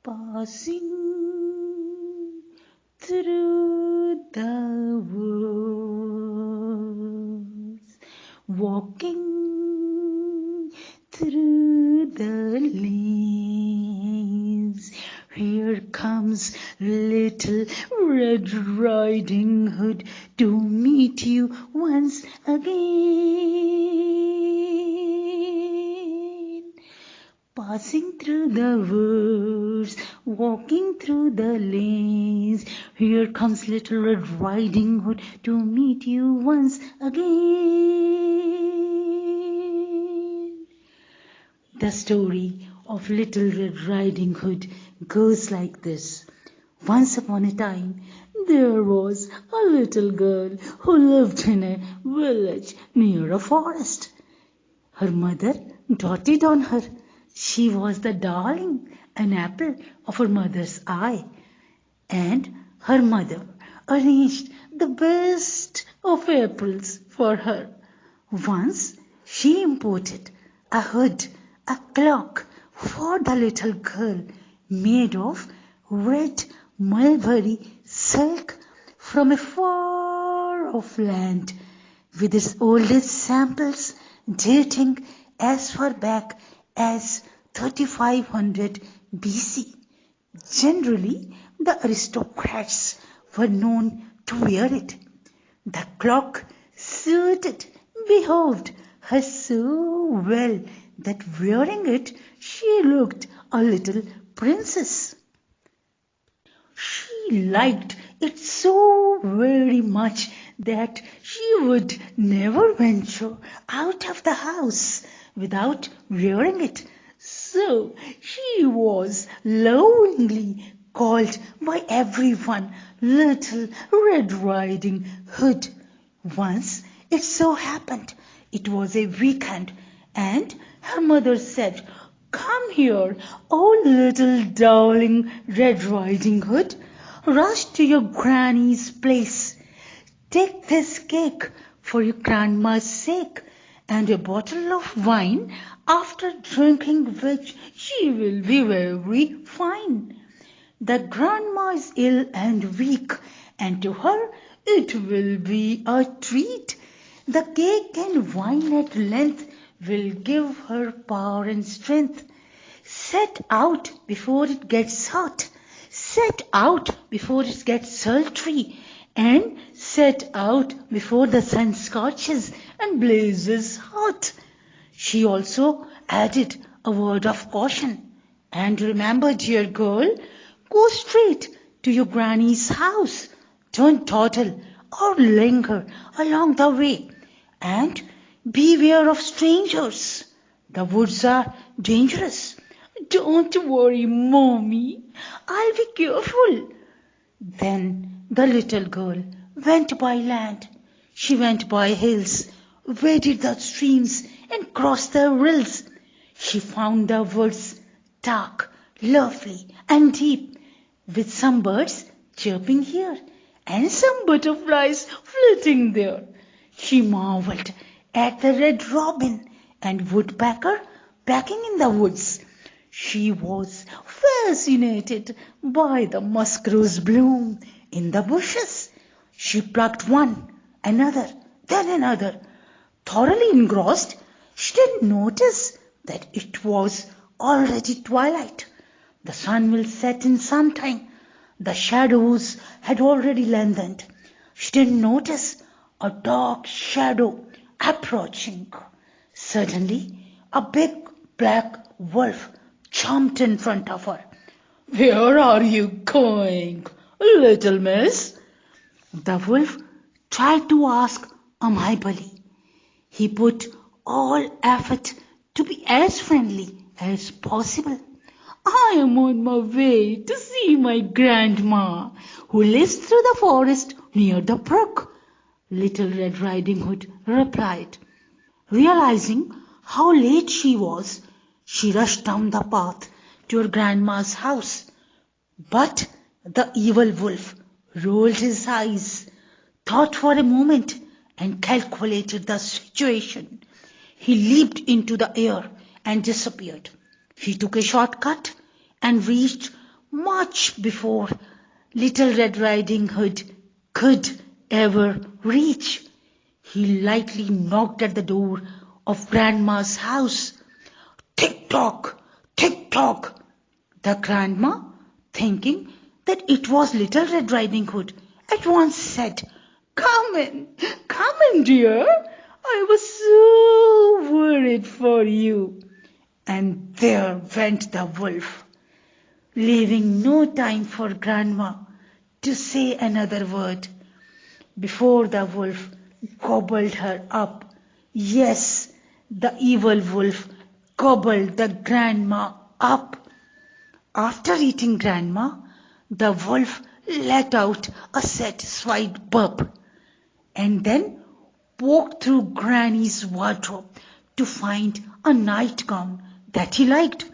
Passing through the woods, walking through the lanes, here comes little Red Riding Hood to meet you once again. Passing through the woods, walking through the lanes, here comes little Red Riding Hood to meet you once again. The story of Little Red Riding Hood goes like this. Once upon a time, there was a little girl who lived in a village near a forest. Her mother doted on her. She was the darling, an apple of her mother's eye. And her mother arranged the best of apples for her. Once she imported a hood, a cloak for the little girl made of red mulberry silk from a far-off land, with its oldest samples dating as far back as 3500 BC. Generally, the aristocrats were known to wear it. The cloak suited, behoved her so well that wearing it, she looked a little princess. She liked it so very much that she would never venture out of the house without wearing it. So she was lovingly called by everyone Little Red Riding Hood. Once it so happened it was a weekend, and her mother said, "Come here, oh little darling Red Riding Hood. Rush to your granny's place. Take this cake for your grandma's sake, and a bottle of wine, after drinking which she will be very fine. The grandma is ill and weak, and to her it will be a treat. The cake and wine at length will give her power and strength. Set out before it gets hot. Set out before it gets sultry, and set out before the sun scorches and blazes hot." She also added a word of caution. "And remember, dear girl, go straight to your granny's house. Don't dawdle or linger along the way, and beware of strangers. The woods are dangerous." "Don't worry, Mommy. I'll be careful." Then the little girl went by land. She went by hills, waded the streams, and crossed the rills. She found the woods dark, lovely, and deep, with some birds chirping here and some butterflies flitting there. She marveled at the red robin and woodpecker pecking in the woods. She was fascinated by the musk rose bloom in the bushes. She plucked one, another, then another. Thoroughly engrossed, she didn't notice that it was already twilight. The sun will set in some time. The shadows had already lengthened. She didn't notice a dark shadow approaching. Suddenly, a big black wolf jumped in front of her. "Where are you going, little miss?" The wolf tried to ask amiably. He put all effort to be as friendly as possible. "I am on my way to see my grandma, who lives through the forest near the brook," Little Red Riding Hood replied. Realizing how late she was, she rushed down the path to her grandma's house. But the evil wolf rolled his eyes, thought for a moment, and calculated the situation. He leaped into the air and disappeared. He took a shortcut and reached much before little Red Riding Hood could ever reach. He lightly knocked at the door of Grandma's house. Tick-tock, tick-tock. The grandma, thinking that it was little Red Riding Hood, at once said, come in, dear. I was so worried for you. And there went the wolf, leaving no time for Grandma to say another word. Before the wolf gobbled her up, yes, the evil wolf gobbled the Grandma up. After eating Grandma, the wolf let out a satisfied burp and then walked through Granny's wardrobe to find a nightgown that he liked.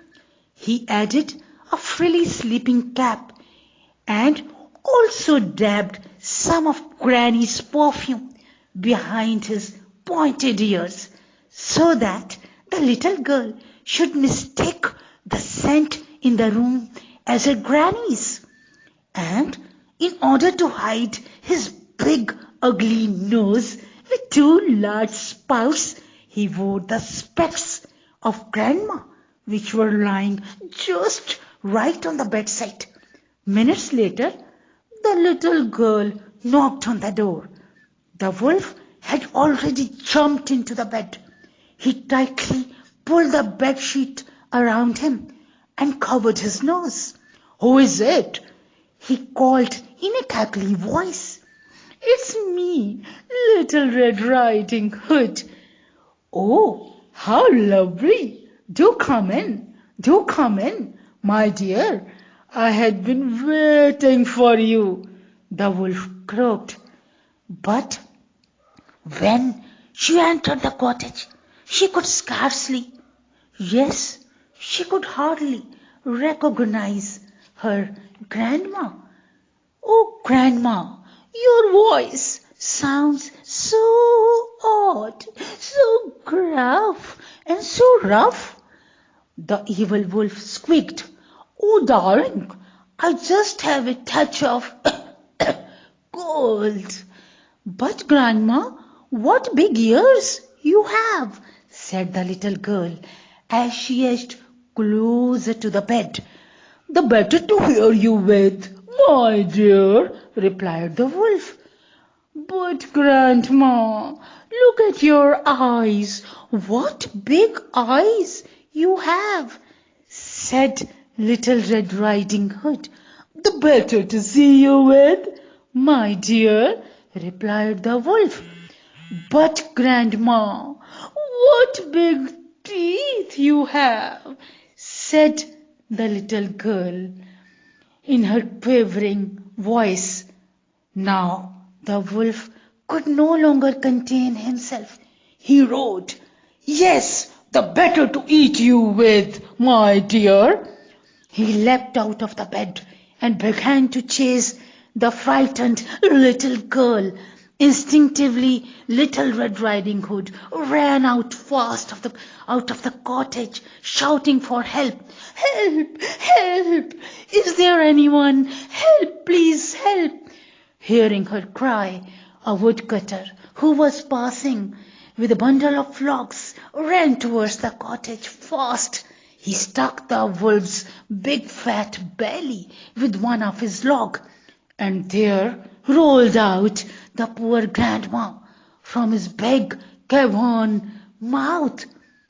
He added a frilly sleeping cap and also dabbed some of Granny's perfume behind his pointed ears so that the little girl should mistake the scent in the room as her Granny's. And in order to hide his big ugly nose with two large spouts, he wore the specs of Grandma, which were lying just right on the bedside. Minutes later, the little girl knocked on the door. The wolf had already jumped into the bed. He tightly pulled the bedsheet around him and covered his nose. Who is it? He called in a cackly voice. It's me, little Red Riding Hood. Oh, how lovely. Do come in, my dear. I had been waiting for you, the wolf croaked. But when she entered the cottage, she could scarcely, yes, she could hardly recognize her Grandma. Oh, Grandma, your voice sounds so odd, so gruff and so rough. The evil wolf squeaked. Oh, darling, I just have a touch of cold. But, Grandma, what big ears you have, said the little girl as she edged closer to the bed. The better to hear you with, my dear, replied the wolf. But, Grandma, look at your eyes. What big eyes you have, said little Red Riding Hood. The better to see you with, my dear, replied the wolf. But, Grandma, what big teeth you have, said the little girl in her quavering voice. Now the wolf could no longer contain himself. He roared, Yes, the better to eat you with, my dear. He leapt out of the bed and began to chase the frightened little girl. Instinctively, little Red Riding Hood ran out fast out of the cottage, shouting for help. Help! Help! Is there anyone? Help! Please help! Hearing her cry, a woodcutter who was passing with a bundle of logs ran towards the cottage fast. He stuck the wolf's big fat belly with one of his logs, and there rolled out the poor Grandma from his big cavern mouth,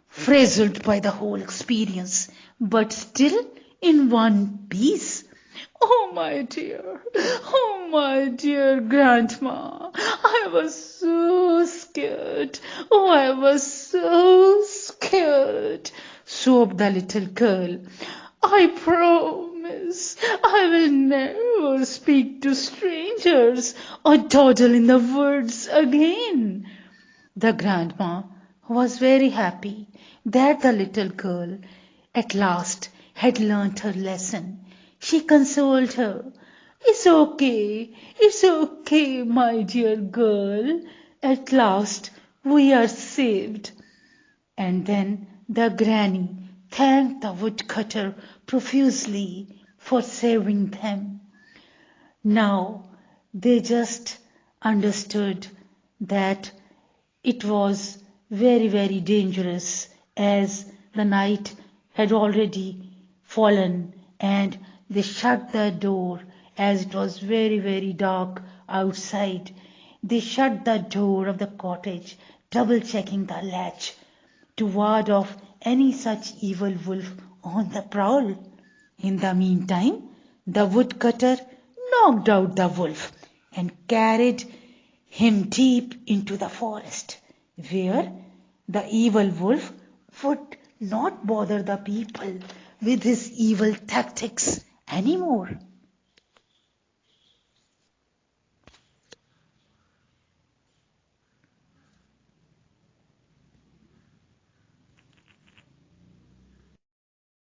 frazzled by the whole experience, but still in one piece. Oh, my dear Grandma, I was so scared. Oh, I was so scared, sobbed the little girl. I promise I will never speak to strangers or dawdle in the woods again. The grandma was very happy that the little girl at last had learnt her lesson. She consoled her. It's okay, my dear girl. At last we are saved. And then the granny thanked the woodcutter profusely for saving them. Now they just understood that it was very, very dangerous, as the night had already fallen, and they shut the door as it was very, very dark outside. They shut the door of the cottage, double checking the latch to ward off any such evil wolf on the prowl. In the meantime, the woodcutter knocked out the wolf and carried him deep into the forest, where the evil wolf would not bother the people with his evil tactics anymore.